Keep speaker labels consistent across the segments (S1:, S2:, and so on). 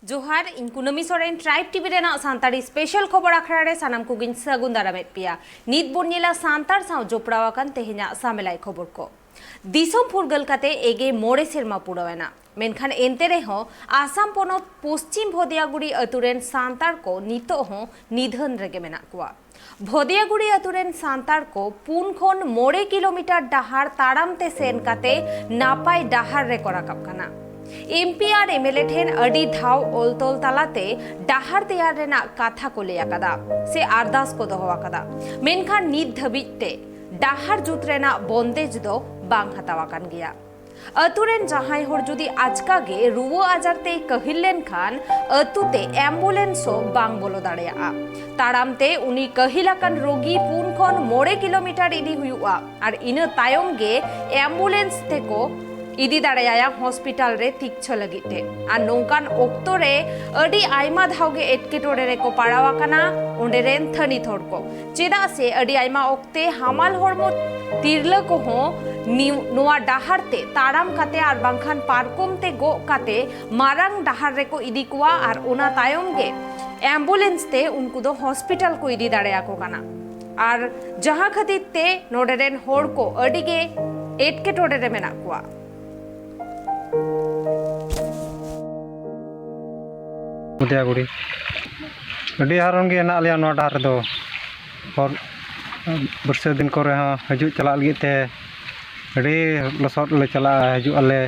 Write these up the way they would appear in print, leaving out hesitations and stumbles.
S1: जोहार इन Kunmi Soren tribe TV रेना सांतारी स्पेशल खबर आखड़ा रे सानाम कुगिन सगुन दारामेत पिया नीत बोनिला सांतार साव जोपड़ावाकन तेहेना सामेलाई खबर को दिसोम फुरगल काते एगे मोड़े सेरमा पुरावेना मेनखान एनते रेहो आसाम पोनत पश्चिम भोदियागुड़ी अतुरेन सांतार को नितो हो निधन रेगे मेना कुआ भोदियागुड़ी अतुरेन सांतार को पुन खन मोड़े किलोमीटर डाहार ताड़ामते सेन काते नापाय डाहार रे कोराकाब काना एमपी और एमएलए ठेन अडी धाव ओलतोल तालाते डाहार तैयार रेना काथा को ले आकादा से आरदास को दोहो आकादा मेनखान नीत धबिते डाहार जुत रेना बंदेज दो बांग हतावाकान गया अतुरेन जहाय होर जुदी आजका गे रुवा आजारते कहिलेन खान अतुते एम्बुलेंसो बांग बोलो दाड़ेया ताड़ामते उनी कहिलाकान रोगी पुन खन मोड़े किलोमीटर इदी हुयुआ और इन तायम गे एम्बुलेंस तेको इदी दाड़ाया हॉस्पिटल रे तीक्ष लगिते आ नौकान ओक्तो रे अडी आयमा धावगे एटकेटोरे रे को पाड़ावाकाना ओंडे रेन थनी थोड़ को चेदा से अडी आयमा ओक्ते हामाल होड़मो तिरला को हो नोआ डाहारते ताड़ाम काते आर बांखान पारकोमते गो काते मारांग डाहार रे को इदी कुआ आर ओना तायम गे एम्बुलेंस ते उनको दो हॉस्पिटल को इदी दाड़ाया को काना आर जहां खातिर ते नोडे रेन होड़ को अडी गे एटकेटोरे रे मेना कुआ
S2: भोदियागुड़ी अभी हारोन गे ना लिया डार दो और बरसा दिन को हजू चला लगते अभी लसद ले चला हजू आले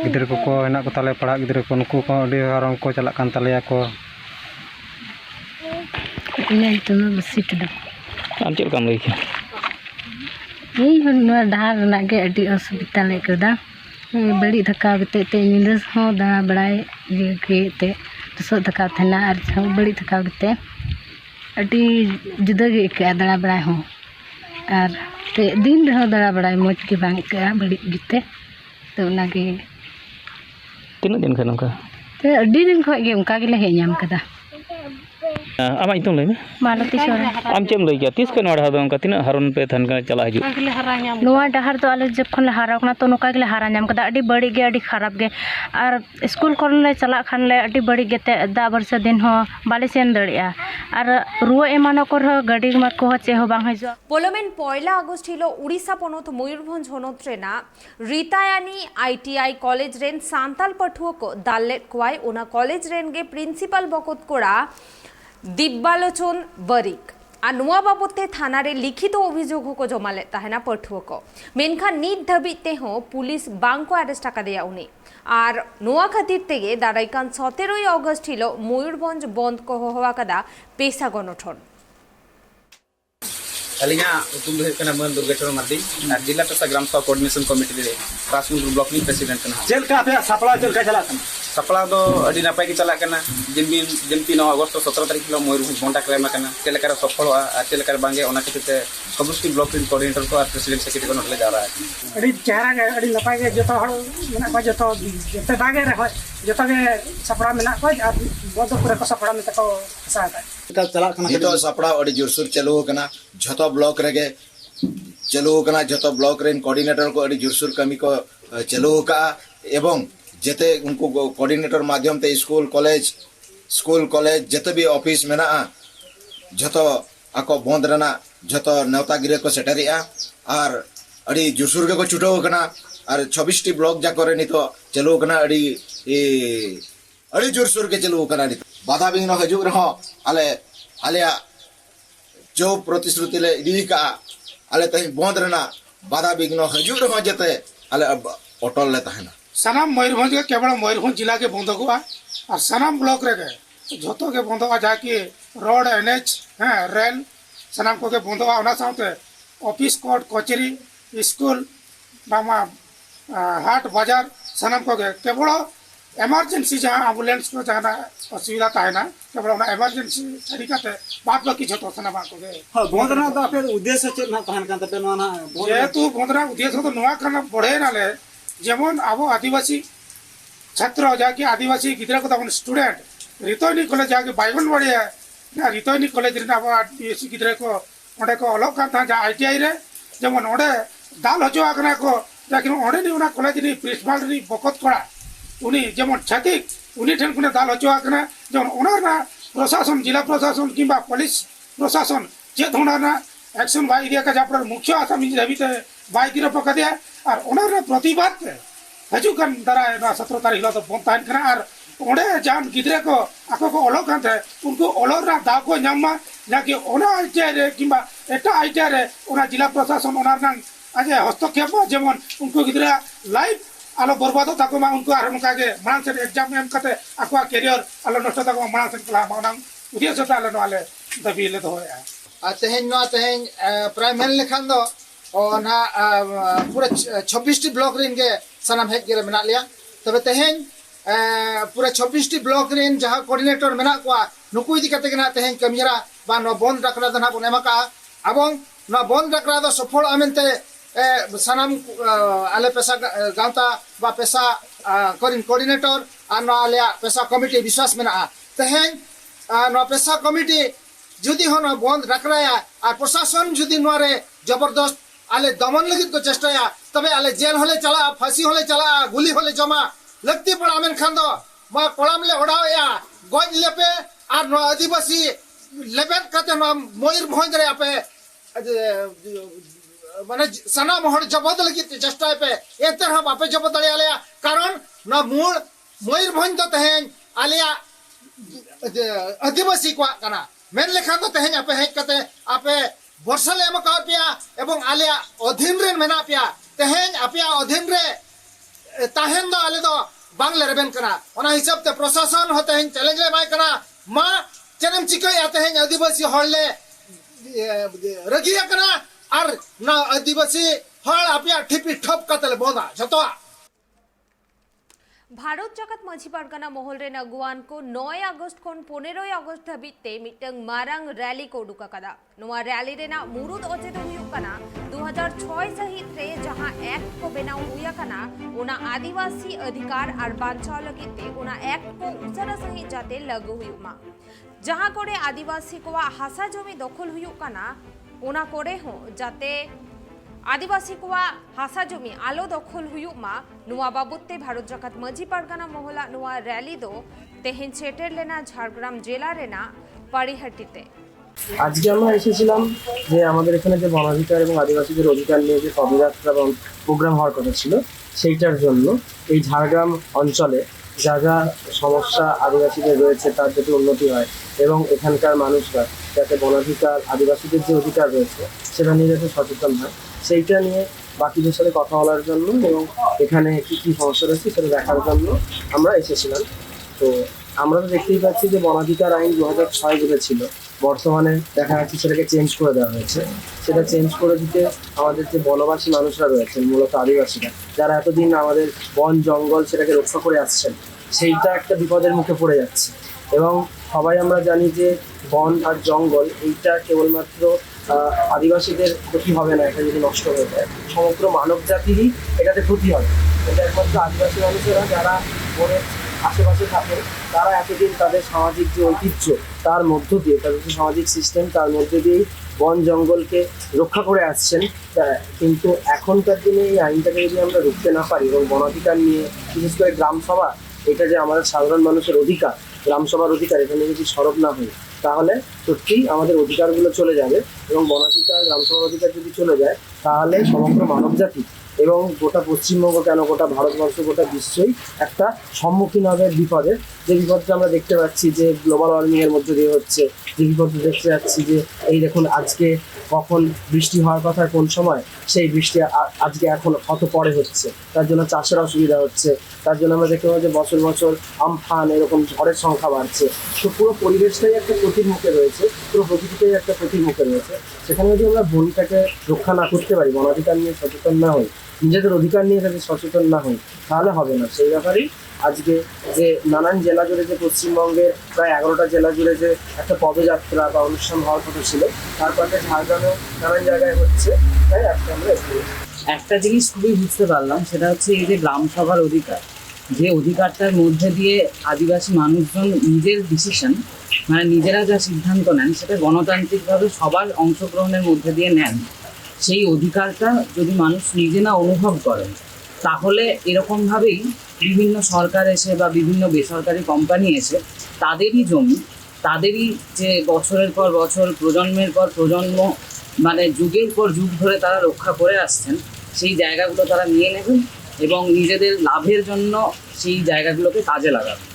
S2: गिद्र को हेना को ताले पढ़ा गिद्र को नुकु को अभी हारोन को चला कान तालेया को
S3: इन्हें तुम्हें बसीट दा
S4: आम चेक काम लई
S3: यही होना डार ना के अड़ी असुविधा ले करदा बड़ी धक्का गते ते नींदस हो दाना बड़ाई ये के तो धक्का थना और सब बड़ी धक्का गते अड़ी जुदा गे के दाना बड़ाई हो और ते दिन रहो दाना बड़ाई मौज के बांग के बड़ी गते तो ना के
S4: तीन दिन खन का
S3: ते अड़ी दिन खो गे उनका के ले हे नाम कदा
S4: आमा इतुम लई में
S3: मालती सोरेन
S4: आम चेम लई गया तीस कन वाड़ा दो उनका तीन हारोन पे थन का चला हजू
S3: नोआ डहार तो आले जब खन हारा कना तो नोका के हारा नाम कदा अड़ी बड़ी गे अड़ी खराब गे और स्कूल खन ले चला खन ले अड़ी बड़ी गेते दा बरसा दिन हो बाले सेन दड़िया और रुआ एमानो को गाड़ी मा को चे हो बांग हजो
S1: पोलोमेन पयला আগস্ট हिलो उड़ीसा पनत मयूरभंज हनत रेना रितायानी आईटीआई कॉलेज रेन सांताल पठुओ को दालेट कोय ओना कॉलेज रेन गे प्रिंसिपल बकत कोड़ा दिब्बालोचन बरिक आ नुआ बाबते थाना रे लिखित अभियोग को जमा लेता है ना पठुओ को मेनखान नीत धबिते हो पुलिस बांग को अरेस्ट का दिया उनी और नुआ खातिर तेगे दाराइकान 17 আগস্ট हिलो मयूरभंज बंद को होवा कदा पेशा गणठन
S5: अलिया उतुम दो मन दुर्गेश्वर मार्डी जिला पेशा ग्राम सभा कोऑर्डिनेशन कमिटी रे राजपुर ब्लॉक नि प्रेसिडेंट कना
S6: जेल का पे सपला जेल का चला
S5: सपला दो अडी नापाय के चला कना जेमपी 9 अगस्त 17 तारीख हिलो मयूरभंज बंटा क्लेम कना चेलकार सफल आ चेलकार बांगे ओना खातिर सबुस्टी ब्लॉक कोऑर्डिनेटर को और प्रेसिडेंट सेक्रेटरी को नटले जा रहा है
S6: अडी चेहरा के अडी नापाय के जतो हड़ मेना को जतो जते बागे रे जतो के सपड़ा मेना को और बद पूरे को सपड़ा में तको साता
S7: का चला कना जतो सपड़ा अडी जोरसुर चलो कना जतो ब्लॉक रेगे चलो कना जतो ब्लॉक रेन कोऑर्डिनेटर को अडी जोरसुर कमी को चलो का एवं जते उनको कोऑर्डिनेटर माध्यम ते स्कूल कॉलेज जते भी ऑफिस मेना जतो आको बंद रना जतो नेवता गिरे को सेटरिया और अडी जोरसुर के को छुटो कना और 26 टी ब्लॉक जा करे नितो चलो कना अडी जोरसुर के चलो कना नितो बाधा बिंग न हजू रहो आले जो प्रतिश्रुति ले इदी का आले तही बंद रना बाधा बिंग न हजू रहो जते आले अटल ले तहना
S6: सनाम मयूरभंज के केवल मयूरभंज जिला के बंद हुआ और सनाम ब्लॉक रे जतो के बंद हुआ जाके रोड एनएच है रेल सनाम को के बंद हुआ ओना साथे ऑफिस कोर्ट कचेरी स्कूल बामा हाट बाजार सनाम को के केवल इमरजेंसी जहां एम्बुलेंस को जहां असुविधा ताहेना केवल ओना इमरजेंसी तरीका ते बात बाकी जतो सनाम को के
S8: हां बंदना तो आपे उद्देश्य चेत ना तहन कान तपे नोना
S6: जेतु बंदना उद्देश्य तो नोआ खाना बढ़े नाले जेमन अब आदिवासी छात्र जाके आदिवासी गिद्रा को तमन स्टूडेंट रितोनी कॉलेज जाके बाइगन बढ़िया ना रितोनी कॉलेज रे अब आदिवासी गिद्रा को ओडे को अलग का था जा आईटीआई रे जेमन ओडे दाल हजो आकना को जाके ओडे नि ओना कॉलेज नी प्रिंसिपल नी बकत कोड़ा उनी जेमन छातिक उन्हीं ठेन खुने दाल हचुआ जेमन ओना प्रशासन जिला प्रशासन किंबा पुलिस प्रशासन चेद होना एक्शन बाय इदिया का जापड़ मुख्य आसामी धाबीते बाय गिरफ्त कदिया और ओना प्रतिबाद ते हजुकान दाराय 17 तारीख हिलो बंद तहन कना और ओंडे जान गिद्रे को आको को ओलो कानते उनको ओलो रा दा को नामा जाके ओना आइटिया रे किंबा एटा आइटिया रे ओना जिला प्रशासन ओना आज हस्तक्षेप जेमन उनको गिद्रा लाइफ आलो बर्बाद ताको मा उनको आर नका के मांग से एग्जाम एम कते आको कैरियर आलो नष्ट ताको मांग से कला मांग उद्देश्य ताले नले दबी ले दोया
S9: तेहें प्राइमरी लेखान दो ना पूरा 26 टी ब्लॉक रेन के सनाम हेक गे मेना लिया तबे तेहें पूरा 26 टी ब्लॉक रेन जहां कोऑर्डिनेटर मेना को नुकु इदी कते गना तेहें कमिरा बा नो बंद डाकरा दना बने मका अबं नो बंद डाकरा दो सफल आमेनते सनाम आले पेशा गांता बा पेशा कोऑर्डिनेटर आ नो आले पेशा कमिटी विश्वास मेना तेहें नो पेशा कमिटी जुदी होना बंद रखराया और प्रशासन जुदी नोरे जबरदस्त आले दमन लगित को चेष्टाया तबे आले जेल होले चला फांसी होले चला गुली होले जमा लगती पड़ा मेन खानदो मा कोलाम ले ओडाया गज लेपे और नो आदिवासी लेबेट कते नो मयूर भोज रे आपे माने सना मोहर जबद लगित चेष्टा पे एते हम आपे जबद आले कारण नो मूल मयूर भोज तो तहेन आलिया आदिवासी को कना मेन लेखान तो तेहें आपे हेज कते आपे बर्सल एम का पिया एवं आलिया अधीन रे मेना पिया तेहें आपे अधीन रे ताहेन दो आले दो बांगले रेबेन कना ओना हिसाब ते प्रशासन होते हैं चैलेंज ले बाय कना मा चेनम चिको आते हैं आदिवासी हड़ले रगिया कना और ना आदिवासी हड़ आपे ठिपी ठप कतले बोदा जतो
S1: भारत जाकात माझी पारगाना महल रे अगुवान को 9 अगस्त खन 15 अगस्त धाबिते मिटंग मारांग रैली को उडुका कदा नोआ रैली रेना मुरुद अजे दो हुयुक कना 2006 सहित रे जहां एक्ट को बनाव हुया कना ओना आदिवासी अधिकार और बांचाव लगिते ओना एक्ट को उसरा सहित जाते लागू हुयुमा जहां कोरे आदिवासी को हासा जमी दखल हुयुक कना ओना कोरे हो जाते आदिवासी को हासा जमी आलो दखल हुयुमा नुआ बाबुते भारत जाकात माझी पारगाना महला नुआ रैली दो तेहेन सेटेर लेना झाड़ग्राम जिला रेना पाड़ीहाटीते
S10: আজকে আমরা এসেছিলাম যে আমাদের এখানে যে বনাধিকার এবং আদিবাসীদের অধিকার নিয়ে যে পদযাত্রা এবং প্রোগ্রাম হওয়ার কথা ছিল সেইটার জন্য এই ঝাড়গ্রাম অঞ্চলে যা যা সমস্যা আদিবাসীদের রয়েছে তার যাতে উন্নতি হয় এবং এখানকার মানুষরা যাতে বনাধিকার আদিবাসীদের যে অধিকার রয়েছে সেটা নিয়ে যাতে সচেতন হয় সেইটা নিয়ে বাকিদের সাথে কথা বলার জন্য এবং এখানে কী কী সমস্যা রয়েছে সেটা দেখার জন্য আমরা এসেছিলাম। তো আমরা তো দেখতেই পাচ্ছি যে বনাধিকার আইন 2006 যেটা ছিল বর্তমানে দেখা যাচ্ছে সেটাকে চেঞ্জ করে দেওয়া হয়েছে। সেটা চেঞ্জ করে দিতে আমাদের যে বনবাসী মানুষরা রয়েছেন মূলত আদিবাসীরা যারা এতদিন আমাদের বন জঙ্গল সেটাকে রক্ষা করে আসছেন সেইটা একটা বিপদের মুখে পড়ে যাচ্ছে এবং সবাই আমরা জানি যে বন আর জঙ্গল এইটা কেবলমাত্র আদিবাসীদের ক্ষতি হবে না, এটা যদি নষ্ট হয়ে যায় সমগ্র মানব জাতিরই এটাতে ক্ষতি হবে। এটা একমাত্র আদিবাসী মানুষেরা যারা বনের আশেপাশে থাকে তারা এতদিন তাদের সামাজিক যে ঐতিহ্য তার মধ্য দিয়ে তাদের যে সামাজিক সিস্টেম তার মধ্যে দিয়েই বন জঙ্গলকে রক্ষা করে আসছেন। কিন্তু এখনকার দিনে এই আইনটাকে যদি আমরা রুখতে না পারি এবং বনাধিকার নিয়ে বিশেষ করে গ্রামসভা এটা যে আমাদের সাধারণ মানুষের অধিকার গ্রামসভার অধিকার এখানে যদি সরব না হয় তাহলে সত্যিই আমাদের অধিকারগুলো চলে যাবে এবং বনাধিকার গ্রামসভার অধিকার যদি চলে যায় তাহলে সমগ্র মানবজাতি এবং গোটা পশ্চিমবঙ্গ কেন গোটা ভারতবর্ষ গোটা বিশ্বই একটা সম্মুখীন হবে বিপদে। যে বিপদটা আমরা দেখতে পাচ্ছি যে গ্লোবাল ওয়ার্মিংয়ের মধ্যে দিয়ে হচ্ছে, যে বিপদটা দেখতে পাচ্ছি যে এই দেখুন আজকে কখন বৃষ্টি হওয়ার কথা কোন সময় সেই বৃষ্টি আজকে এখন কত পরে হচ্ছে, তার জন্য চাষের অসুবিধা হচ্ছে, তার জন্য আমরা দেখতে পাচ্ছি বছর বছর আমফান এরকম ঝড়ের সংখ্যা বাড়ছে। তো পুরো পরিবেশটাই একটা ক্ষতির মুখে রয়েছে, পুরো প্রকৃতিটাই একটা ক্ষতির মুখে রয়েছে। সেখানে যদি আমরা বনটাকে রক্ষা না করতে পারি, বনাধিকার নিয়ে সচেতন না হই, নিজেদের অধিকার নিয়ে যদি সচেতন না হই তাহলে হবে না। সেই ব্যাপারেই আজকে যে নানান জেলা জুড়ে যে পশ্চিমবঙ্গের প্রায় 11টা জেলা জুড়ে যে একটা পদযাত্রা বা অনুষ্ঠান হওয়ার কথা ছিল তারপরে ঝাড়গ্রামেও নানান জায়গায় হচ্ছে, তাই আজকে আমরা
S11: একটা জিনিস খুবই বুঝতে পারলাম সেটা হচ্ছে এই যে গ্রাম সভার অধিকার, যে অধিকারটার মধ্যে দিয়ে আদিবাসী মানুষজন নিজের ডিসিশন মানে নিজেরা যা সিদ্ধান্ত নেন সেটা গণতান্ত্রিকভাবে সবার অংশগ্রহণের মধ্যে দিয়ে নেন। সেই অধিকারটা যদি মানুষ নিজে না অনুভব করেন তাহলে এরকমভাবেই বিভিন্ন সরকার এসে বা বিভিন্ন বেসরকারি কোম্পানি এসে তাদেরই জমি, তাদেরই যে বছরের পর বছর প্রজন্মের পর প্রজন্ম মানে যুগের পর যুগ ধরে তারা রক্ষা করে আসছেন, সেই জায়গাগুলো তারা নিয়ে নেবেন এবং নিজেদের লাভের জন্য সেই জায়গাগুলোকে কাজে লাগাবেন,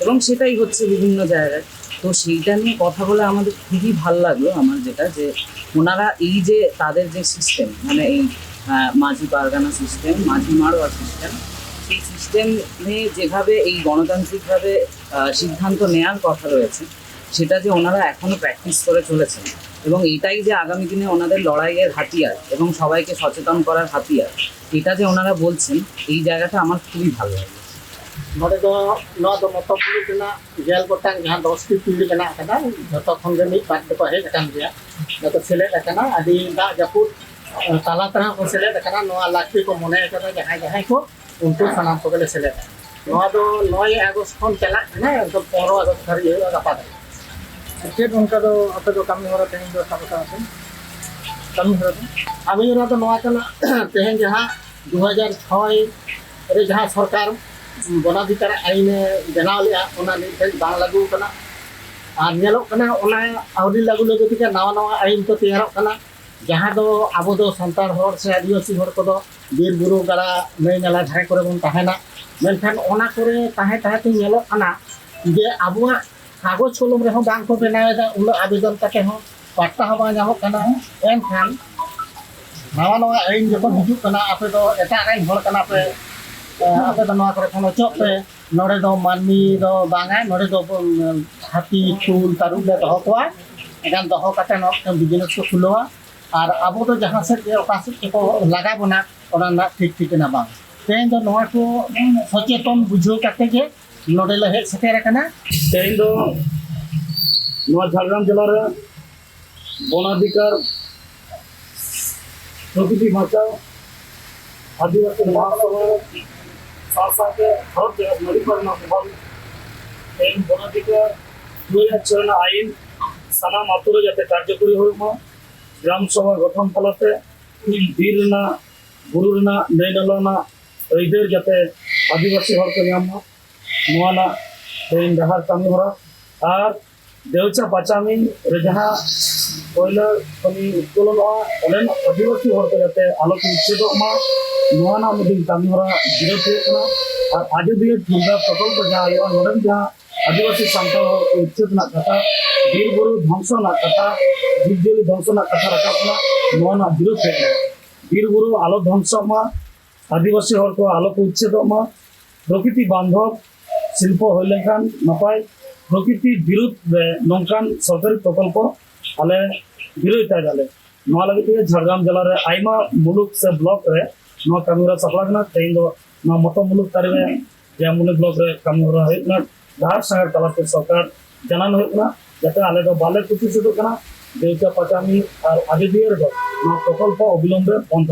S11: এবং সেটাই হচ্ছে বিভিন্ন জায়গায়। তো সেইটা নিয়ে কথা বলে আমাদের খুবই ভালো লাগলো। আমার যেটা যে ওনারা এই যে তাদের যে সিস্টেম, মানে এই মাঝি পারগানা সিস্টেম, মাঝি মারোয়া সিস্টেম, সেই সিস্টেমে যেভাবে এই গণতান্ত্রিকভাবে সিদ্ধান্ত নেওয়ার কথা রয়েছে, সেটা যে ওনারা এখনও প্র্যাকটিস করে চলেছেন, এবং এটাই যে আগামী দিনে ওনাদের লড়াইয়ের হাতিয়ার এবং সবাইকে সচেতন করার হাতিয়ার, এটা যে ওনারা বলছেন, এই জায়গাটা আমার খুবই ভালো লাগে।
S9: नोड़े मतो पुलिस जेल गोटांग जहाँ 10टी पीढ़ी बना जो खन मिट बात को हेज सेलेद दा जापुद तला तरह को सेलेद लाक्ति को मने जहाँ जहाँ को उनको सामान को सेलेद 9 আগস্ট खन चला 15 আগস্ট धारी गपा चेक उनका आप कमी हरा तेज कमी हरा तेज जहाँ 2006 जहाँ सरकार वनाधिकार आईन बनाव बांग लागू आवरी लागू लगे नवा नवा आईन को तैयार जहाँ दो अब दो सानतार हर से आदिवासी हर को बीर बुरु गाड़ा नई नाला धारे करे बन तहना मेनखान ओना करे ताहे ताहे नेलोकना जे आबुआ कागज कलम रे बांग को बनावेदा उन आवेदन कते हो पट्टा हो बांग जामो कना एनखान नवा नवा आईन जब हिजू कना आपे दो एटा आईन हर कना पे आपे दो नवा करे खनो चोप पे नोड़े दो मानमी दो बांगा नोड़े दो हाथी चूल तारुब ले दो कोआ एगान दो कते नो बिजनेस को खुलोआ और अब तो जहाँ से को लगा बना और ठीक ठीक ना बांग तेज दो नवा को सचेतन बुझो करते के नोड़े ले हेज सेटेर कना
S10: तेज दो नवा झारग्राम जिला रे वनाधिकार प्रकृति बचाओ आदिवासी महासभा साथ भारत नवीकरण वनाधिकार 2006 आईन सानाम आतुरे जाते कार्यकरी हो ग्राम सभा गठन फलते बीर बुरु नई नाला अइदार जाते आदिवासी हर को नामा तेज डहार कमी हरा और देवचा पाचामी जहाँ कोयला कमी उत्तोलन आदिवासी हर को जाते आलो को उच्छेदमा कमी हरा विरोध और आजोदिया दुर्गा प्रकल्प जहाँ नोडन जहाँ आदिवासी सान्ताल उच्छेद कथा बीर बुरु ध्वंस कथा जीवजियाली ध्वंस कथा रखा विरोध बीर बुरु आलो ध्वंस आदिवासी हर को आलो को उच्छेद प्रकृति बांधव शिल्प हो लेखान नपाय प्रकृति विरुद्ध नौकान सरकारी प्रकल्प आले विरोधिता जाले लगे झारग्राम जिला रे आयमा मुलुक से ब्लॉक रे कमीरा सफला तेज मत मुलुक तारी जे मुलुक ब्लॉक रे कमीरा डाहार संगार तलाते सरकार जानान जाते आले बाले प्रतिष्ठित देवचा पाचामी और आजोदिया प्रकल्प अविलम्बे बंद